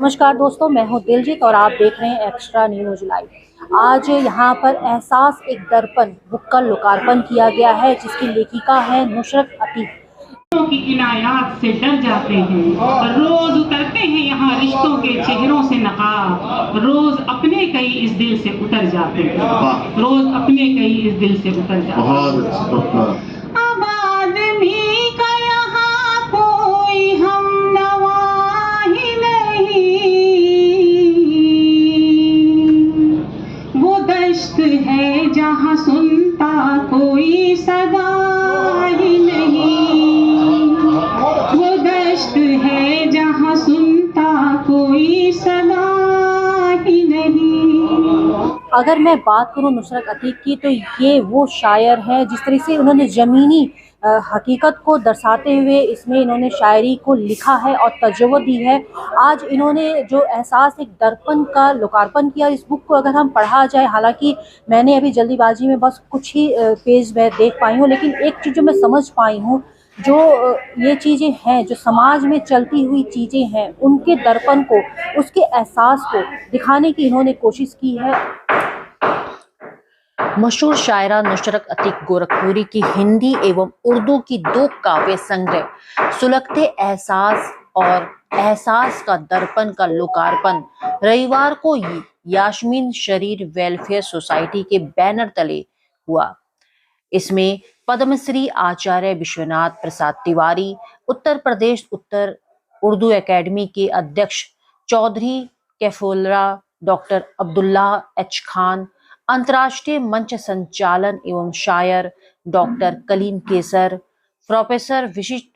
नमस्कार दोस्तों, मैं हूं दिलजीत और आप देख रहे हैं एक्स्ट्रा न्यूज लाइव। आज यहाँ पर एहसास एक दर्पण बुक का लोकार्पण किया गया है, जिसकी लेखिका है नुसरत अतीक। की इनायात से डर जाते हैं और रोज उतरते हैं यहाँ रिश्तों के चेहरों से नकाब। रोज अपने कई इस दिल से उतर जाते हैं, रोज अपने कई इस दिल से उतर जाते हैं। अब आदमी का यहाँ कोई हमनवा ही नहीं, वो दश्त है जहाँ सुनता कोई सदा ही नहीं, वो दश्त है जहाँ सुनता कोई सदा ही नहीं। अगर मैं बात करूं नुसरत अतीक की, तो ये वो शायर है जिस तरह से उन्होंने ज़मीनी हकीकत को दर्शाते हुए इसमें इन्होंने शायरी को लिखा है और तजुर्बा दी है। आज इन्होंने जो एहसास एक दर्पण का लोकार्पण किया, इस बुक को अगर हम पढ़ा जाए, हालांकि मैंने अभी जल्दीबाजी में बस कुछ ही पेज में देख पाई हूँ, लेकिन एक चीज़ जो मैं समझ पाई हूँ, जो ये चीज़ें हैं, जो समाज में चलती हुई चीज़ें हैं, उनके दर्पण को, उसके एहसास को दिखाने की इन्होंने कोशिश की है। मशहूर शायरा नुसरत अतीक गोरखपुरी की हिंदी एवं उर्दू की 2 काव्य संग्रह सुलगते एहसास और एहसास का दर्पण का लोकार्पण रविवार को यास्मीन शरीर वेलफेयर सोसाइटी के बैनर तले हुआ। इसमें पद्मश्री आचार्य विश्वनाथ प्रसाद तिवारी, उत्तर प्रदेश उत्तर उर्दू एकेडमी के अध्यक्ष चौधरी कैफुल्ला, डॉक्टर अब्दुल्ला एच खान, अंतर्राष्ट्रीय मंच संचालन एवं शायर डॉक्टर कलीम केसर, प्रोफेसर विशिष्ट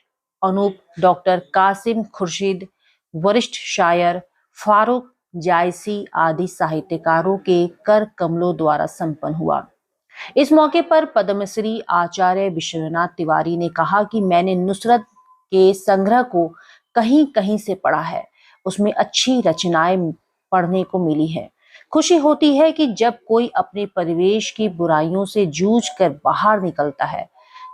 अनूप, डॉक्टर कासिम खुर्शीद, वरिष्ठ शायर फारूक जायसी आदि साहित्यकारों के कर कमलों द्वारा संपन्न हुआ। इस मौके पर पद्मश्री आचार्य विश्वनाथ तिवारी ने कहा कि मैंने नुसरत के संग्रह को कहीं कहीं से पढ़ा है, उसमें अच्छी रचनाएं पढ़ने को मिली है। खुशी होती है कि जब कोई अपने परिवेश की बुराइयों से जूझ कर बाहर निकलता है।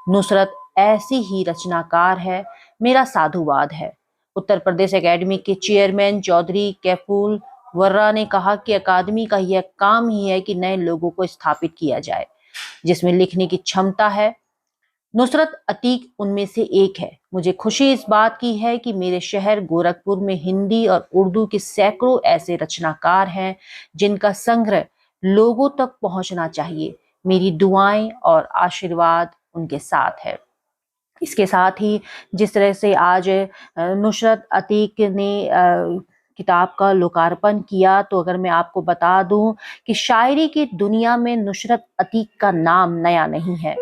नुसरत ऐसी ही रचनाकार है, मेरा साधुवाद है। उत्तर प्रदेश एकेडमी के चेयरमैन चौधरी कैफुल वर्रा ने कहा कि अकादमी का यह काम ही है कि नए लोगों को स्थापित किया जाए जिसमें लिखने की क्षमता है। नुसरत अतीक उनमें से एक है। मुझे खुशी इस बात की है कि मेरे शहर गोरखपुर में हिंदी और उर्दू के सैकड़ों ऐसे रचनाकार हैं जिनका संग्रह लोगों तक पहुंचना चाहिए। मेरी दुआएं और आशीर्वाद उनके साथ है। इसके साथ ही जिस तरह से आज नुसरत अतीक ने किताब का लोकार्पण किया, तो अगर मैं आपको बता दूं कि शायरी की दुनिया में नुसरत अतीक का नाम नया नहीं है।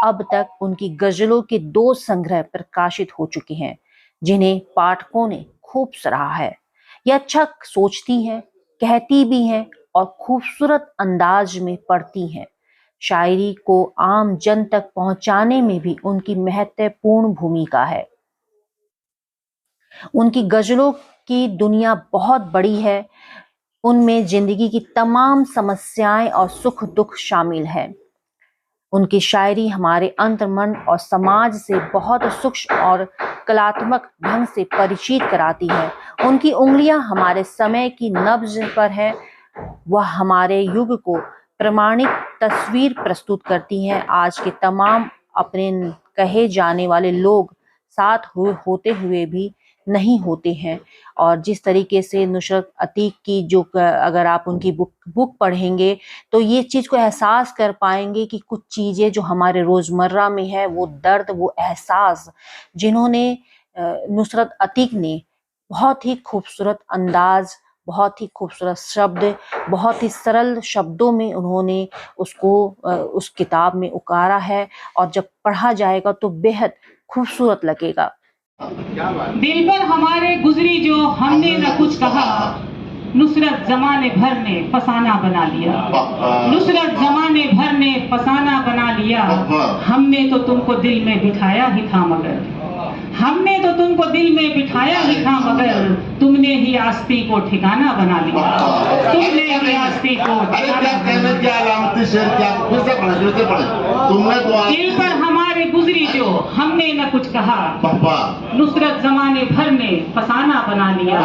अब तक उनकी गजलों के 2 संग्रह प्रकाशित हो चुके हैं जिन्हें पाठकों ने खूब सराहा है। यह अच्छा सोचती हैं, कहती भी हैं और खूबसूरत अंदाज में पढ़ती हैं। शायरी को आम जन तक पहुंचाने में भी उनकी महत्वपूर्ण भूमिका है। उनकी गजलों की दुनिया बहुत बड़ी है, उनमें जिंदगी की तमाम समस्याएं और सुख दुख शामिल है। उनकी शायरी हमारे अंतर्मन और समाज से बहुत सूक्ष्म और कलात्मक ढंग से परिचित कराती है। उनकी उंगलियां हमारे समय की नब्ज पर है, वह हमारे युग को प्रमाणिक तस्वीर प्रस्तुत करती हैं। आज के तमाम अपने कहे जाने वाले लोग साथ होते हुए भी नहीं होते हैं। और जिस तरीके से नुसरत अतीक की जो अगर आप उनकी बुक पढ़ेंगे तो ये चीज को एहसास कर पाएंगे कि कुछ चीजें जो हमारे रोजमर्रा में है, वो दर्द, वो एहसास जिन्होंने नुसरत अतीक ने बहुत ही खूबसूरत अंदाज, बहुत ही खूबसूरत शब्द, बहुत ही सरल शब्दों में उन्होंने उसको उस किताब में उकारा है और जब पढ़ा जाएगा तो बेहद खूबसूरत लगेगा। दिल पर हमारे गुजरी जो हमने न कुछ कहा, नुसरत जमाने भर ने फसाना बना लिया। नुसरत जमाने भर ने फसाना बना लिया। हमने तो तुमको दिल में बिठाया ही था मगर, हमने तो तुमको दिल में बिठाया ही था मगर तुमने ही आस्ती को ठिकाना बना लिया। तुमने ही आस्ती को ठिकाना बना लिया। दिल पर हमारे गुजरी जो हमने न कुछ कहा, नुसरत जमाने भर ने फसाना बना लिया।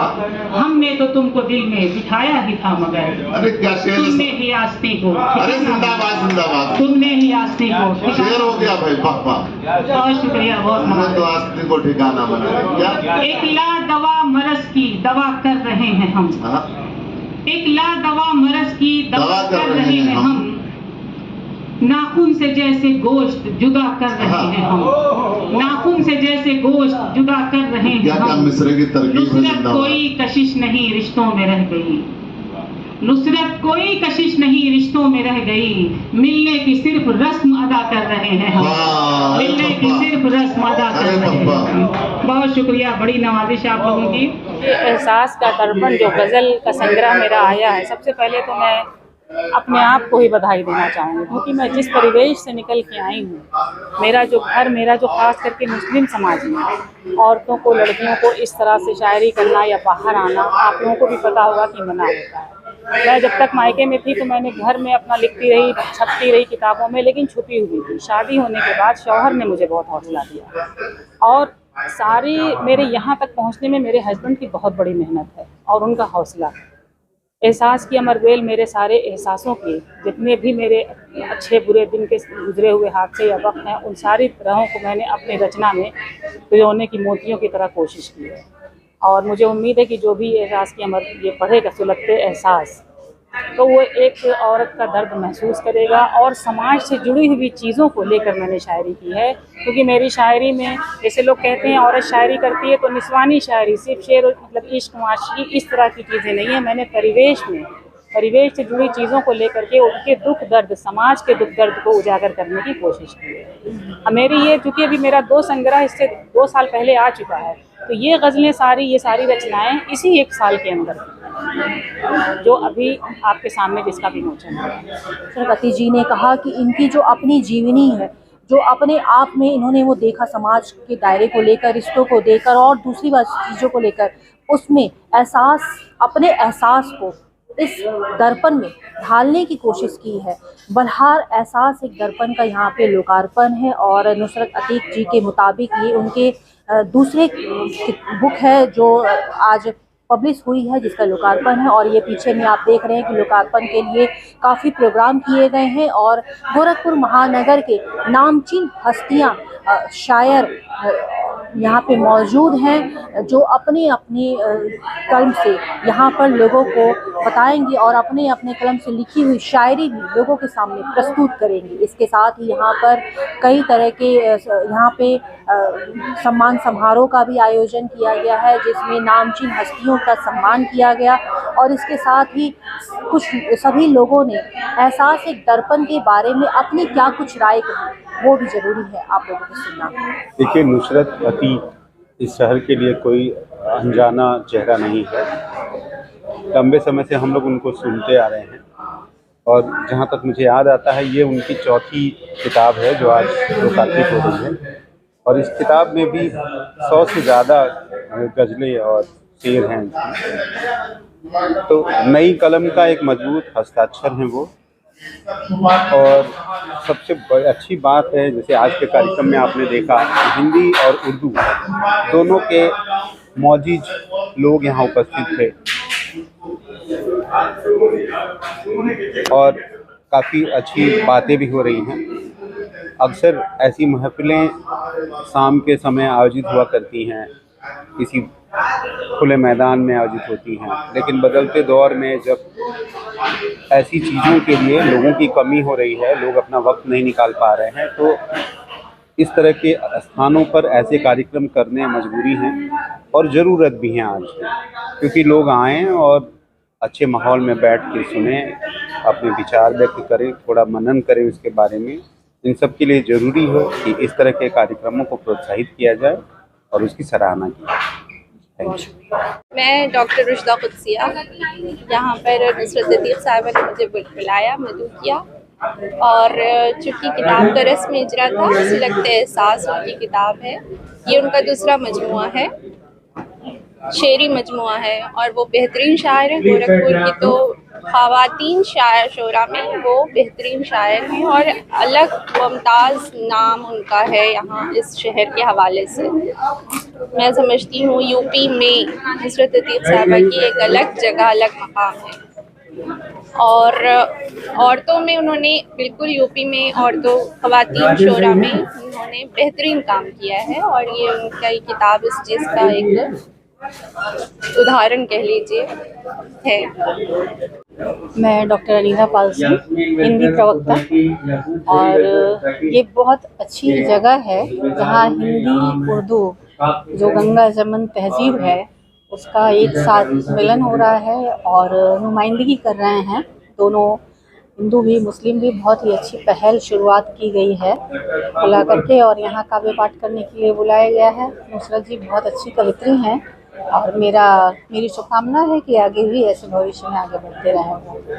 हमने तो तुमको दिल में बिठाया ही था मगर अरे क्या शेर, तुमने ही आस्ती को, अरे जिंदाबाद जिंदाबाद, तुमने ही आस्ती को शेर हो गया भाई, वाह वाह, बहुत शुक्रिया, बहुत हमने तो आस्ती को ठिकाना बना दिया। एक ला दवा मरज की दवा कर रहे हैं हम, एक ला दवा मरज की दवा कर रहे हैं हम, नाखून से जैसे गोश्त जुदा कर रहे हैं हम, नाखून से जैसे गोश्त जुदा कर रहे हैं हम। मिस्र की तरकीब है, नुसरत कोई कशिश नहीं रिश्तों में रह गई, नुसरत कोई कशिश नहीं रिश्तों में रह गई, मिलने की सिर्फ रस्म अदा कर रहे हैं हम, मिलने की सिर्फ रस्म अदा कर रहे हैं। बहुत शुक्रिया, बड़ी नवाजिश आप लोगों की। ये एहसास का दर्पण जो गज़ल का संग्रह मेरा आया है, सबसे पहले तो मैं अपने आप को ही बधाई देना चाहूँगी, क्योंकि मैं जिस परिवेश से निकल के आई हूँ, मेरा जो घर, मेरा जो खास करके मुस्लिम समाज में औरतों को, लड़कियों को इस तरह से शायरी करना या बाहर आना, आप लोगों को भी पता होगा कि मना होता है। मैं जब तक मायके में थी तो मैंने घर में अपना लिखती रही, छपती रही किताबों में, लेकिन छुपी हुई थी। शादी होने के बाद शौहर ने मुझे बहुत हौसला दिया, और सारी मेरे यहाँ तक पहुँचने में मेरे हस्बैंड की बहुत बड़ी मेहनत है और उनका हौसला। एहसास की अमर बेल मेरे सारे एहसासों के, जितने भी मेरे अच्छे बुरे दिन के गुजरे हुए हादसे या वक्त हैं, उन सारी तरहों को मैंने अपनी रचना में पिरोने की मोतियों की तरह कोशिश की है। और मुझे उम्मीद है कि जो भी एहसास की अमर ये पढ़ेगा, सुलगते एहसास, तो वो एक औरत का दर्द महसूस करेगा। और समाज से जुड़ी हुई चीज़ों को लेकर मैंने शायरी की है, क्योंकि मेरी शायरी में, जैसे लोग कहते हैं औरत शायरी करती है तो निस्वानी शायरी, सिर्फ शेर मतलब इश्क माशी इस तरह की चीज़ें नहीं है। मैंने परिवेश से जुड़ी चीज़ों को लेकर के उनके दुख दर्द, समाज के दुख दर्द को उजागर करने की कोशिश की है। मेरी ये, चूँकि अभी मेरा 2 संग्रह इससे 2 साल पहले आ चुका है, तो ये गज़लें सारी, ये सारी रचनाएँ इसी 1 साल के अंदर जो अभी आपके सामने जिसका विमोचन है। सरगती जी ने कहा कि इनकी जो अपनी जीवनी है, जो अपने आप में इन्होंने वो देखा समाज के दायरे को लेकर, रिश्तों को देकर और दूसरी बात चीज़ों को लेकर, उसमें एहसास, अपने एहसास को इस दर्पण में ढालने की कोशिश की है। बलहार एहसास एक दर्पण का यहाँ पे लोकार्पण है, और नुसरत अतीक जी के मुताबिक ये उनके दूसरे बुक है जो आज पब्लिश हुई है, जिसका लोकार्पण है। और ये पीछे में आप देख रहे हैं कि लोकार्पण के लिए काफ़ी प्रोग्राम किए गए हैं, और गोरखपुर महानगर के नामचीन हस्तियाँ, शायर यहाँ पे मौजूद हैं, जो अपने अपने कलम से यहाँ पर लोगों को बताएंगे और अपने अपने कलम से लिखी हुई शायरी भी लोगों के सामने प्रस्तुत करेंगे। इसके साथ ही यहाँ पर कई तरह के यहाँ पे सम्मान समारोह का भी आयोजन किया गया है, जिसमें नामचीन हस्तियों का सम्मान किया गया। और इसके साथ ही कुछ सभी लोगों ने एहसास एक दर्पण के बारे में अपनी क्या कुछ राय कही, वो भी ज़रूरी है आप लोगों को सुनना। देखिए, नुसरत अतीक इस शहर के लिए कोई अनजाना चेहरा नहीं है। लंबे समय से हम लोग उनको सुनते आ रहे हैं, और जहाँ तक मुझे याद आता है, ये उनकी 4थी किताब है जो आज लोकार्पित हो रही है। और इस किताब में भी 100 से ज़्यादा गज़लें और शेर हैं। तो नई कलम का एक मजबूत हस्ताक्षर है वो। और सबसे अच्छी बात है, जैसे आज के कार्यक्रम में आपने देखा, हिंदी और उर्दू दोनों के मौजूद लोग यहाँ उपस्थित थे, और काफ़ी अच्छी बातें भी हो रही हैं। अक्सर ऐसी महफिलें शाम के समय आयोजित हुआ करती हैं, किसी खुले मैदान में आयोजित होती हैं, लेकिन बदलते दौर में जब ऐसी चीज़ों के लिए लोगों की कमी हो रही है, लोग अपना वक्त नहीं निकाल पा रहे हैं, तो इस तरह के स्थानों पर ऐसे कार्यक्रम करने मजबूरी हैं और ज़रूरत भी है आज, क्योंकि लोग आएँ और अच्छे माहौल में बैठ के सुने, अपने विचार व्यक्त करें, थोड़ा मनन करें उसके बारे में। इन सब के लिए ज़रूरी है कि इस तरह के कार्यक्रमों को प्रोत्साहित किया जाए और उसकी सराहना की जाए। मैं डॉक्टर रुशदा कुदसिया, यहाँ पर नुसरत अतीक साहिबा ने मुझे बुलाया, मदऊ किया, और चूँकि किताब का रस्म इजरा था, सुलगते एहसास उनकी किताब है। ये उनका दूसरा मजमुआ है। शेरी मजमुआ है और वो बेहतरीन शायर हैं। गोरखपुर की तो ख़वातीन शायर शोरा में वो बेहतरीन शायर हैं और अलग मुमताज़ नाम उनका है यहाँ इस शहर के हवाले से। मैं समझती हूँ यूपी में नुसरत अतीक साहिबा की एक अलग जगह, अलग मकाम है। और औरतों में उन्होंने बिल्कुल यूपी में औरतों ख़वातीन शोरा में उन्होंने बेहतरीन काम किया है और ये उनका ये किताब इस चीज़ का एक उदाहरण कह लीजिए है। मैं डॉक्टर अनीता पाल सिंह, हिंदी प्रवक्ता, और ये बहुत अच्छी जगह है जहाँ हिंदी उर्दू जो गंगा जमन तहजीब है उसका एक साथ मिलन हो रहा है और नुमाइंदगी कर रहे हैं दोनों, हिंदू भी मुस्लिम भी। बहुत ही अच्छी पहल शुरुआत की गई है बुला करके और यहाँ काव्य पाठ करने के लिए बुलाया गया है। नुसरत जी बहुत अच्छी कवित्री हैं और मेरी शुभकामना है कि आगे भी ऐसे भविष्य में आगे बढ़ते रहें।